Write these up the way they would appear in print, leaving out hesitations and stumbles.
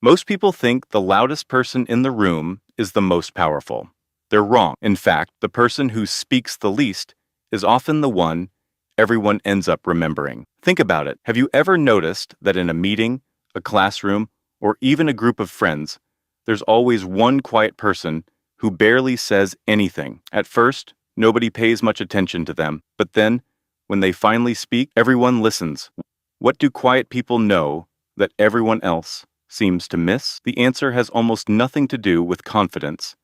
Most people think the loudest person in the room is the most powerful. They're wrong. In fact, the person who speaks the least is often the one everyone ends up remembering. Think about it. Have you ever noticed that in a meeting, a classroom, or even a group of friends, there's always one quiet person who barely says anything? At first, nobody pays much attention to them, but then, when they finally speak, everyone listens. What do quiet people know that everyone else seems to miss? The answer has almost nothing to do with confidence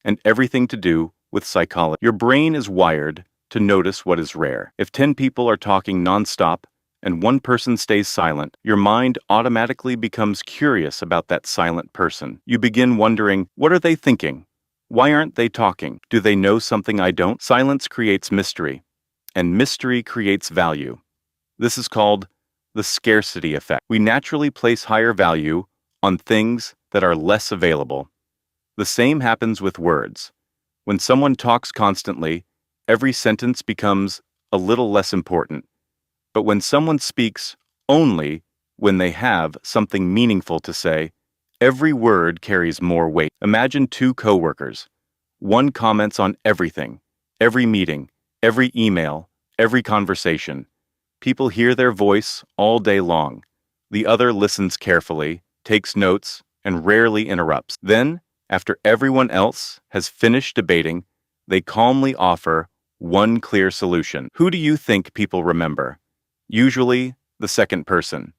and everything to do with psychology. Your brain is wired to notice what is rare. If 10 people are talking nonstop and one person stays silent, your mind automatically becomes curious about that silent person. You begin wondering, what are they thinking? Why aren't they talking? Do they know something I don't? Silence creates mystery, and mystery creates value. This is called the scarcity effect. We naturally place higher value on things that are less available. The same happens with words. When someone talks constantly, every sentence becomes a little less important. But when someone speaks only when they have something meaningful to say, every word carries more weight. Imagine two coworkers. One comments on everything, every meeting, every email, every conversation. People hear their voice all day long. The other listens carefully, takes notes, and rarely interrupts. Then, after everyone else has finished debating, they calmly offer one clear solution. Who do you think people remember? Usually, the second person.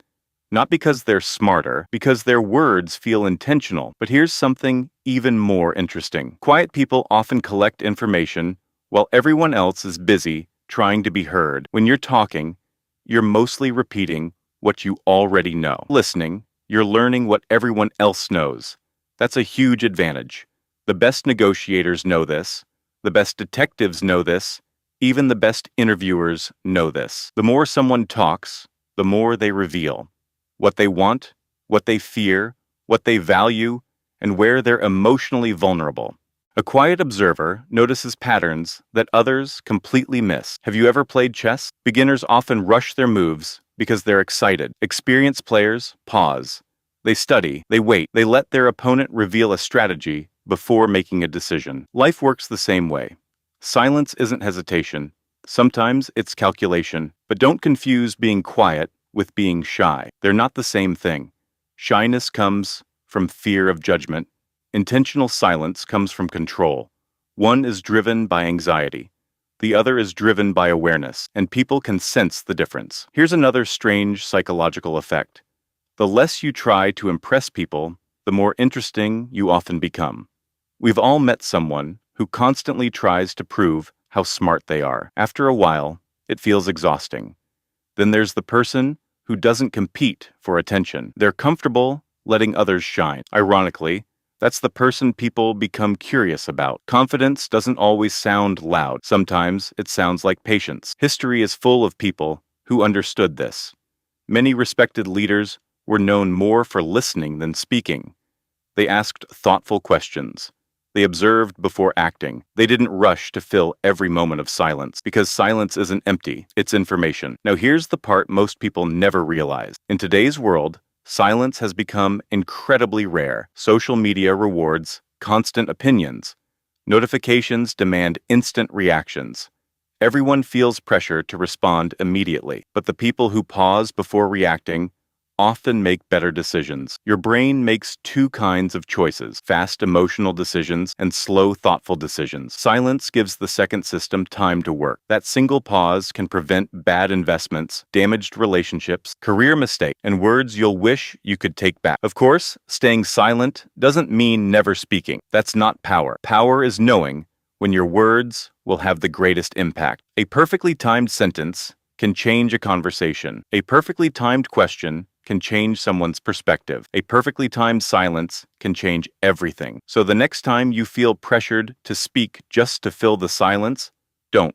Not because they're smarter, because their words feel intentional. But here's something even more interesting. Quiet people often collect information while everyone else is busy trying to be heard. When you're talking, you're mostly repeating what you already know. Listening, you're learning what everyone else knows. That's a huge advantage. The best negotiators know this. The best detectives know this. Even the best interviewers know this. The more someone talks, the more they reveal. What they want, what they fear, what they value, and where they're emotionally vulnerable. A quiet observer notices patterns that others completely miss. Have you ever played chess? Beginners often rush their moves because they're excited. Experienced players pause. They study, they wait, they let their opponent reveal a strategy before making a decision. Life works the same way. Silence isn't hesitation. Sometimes it's calculation. But don't confuse being quiet with being shy. They're not the same thing. Shyness comes from fear of judgment. Intentional silence comes from control. One is driven by anxiety. The other is driven by awareness, and people can sense the difference. Here's another strange psychological effect. The less you try to impress people, the more interesting you often become. We've all met someone who constantly tries to prove how smart they are. After a while, it feels exhausting. Then there's the person who doesn't compete for attention. They're comfortable letting others shine. Ironically, that's the person people become curious about. Confidence doesn't always sound loud. Sometimes it sounds like patience. History is full of people who understood this. Many respected leaders were known more for listening than speaking. They asked thoughtful questions. They observed before acting. They didn't rush to fill every moment of silence, because silence isn't empty, it's information. Now here's the part most people never realize. In today's world, silence has become incredibly rare. Social media rewards constant opinions. Notifications demand instant reactions. Everyone feels pressure to respond immediately, but the people who pause before reacting often make better decisions. Your brain makes two kinds of choices: fast emotional decisions and slow thoughtful decisions. Silence gives the second system time to work. That single pause can prevent bad investments, damaged relationships, career mistakes, and words you'll wish you could take back. Of course, staying silent doesn't mean never speaking. That's not power. Power is knowing when your words will have the greatest impact. A perfectly timed sentence can change a conversation. A perfectly timed question can change someone's perspective. A perfectly timed silence can change everything. So the next time you feel pressured to speak just to fill the silence, don't.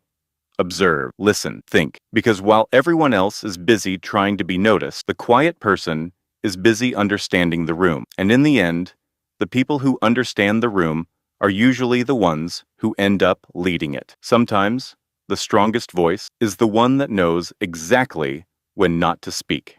Observe, listen, think. Because while everyone else is busy trying to be noticed, the quiet person is busy understanding the room. And in the end, the people who understand the room are usually the ones who end up leading it. Sometimes, the strongest voice is the one that knows exactly when not to speak.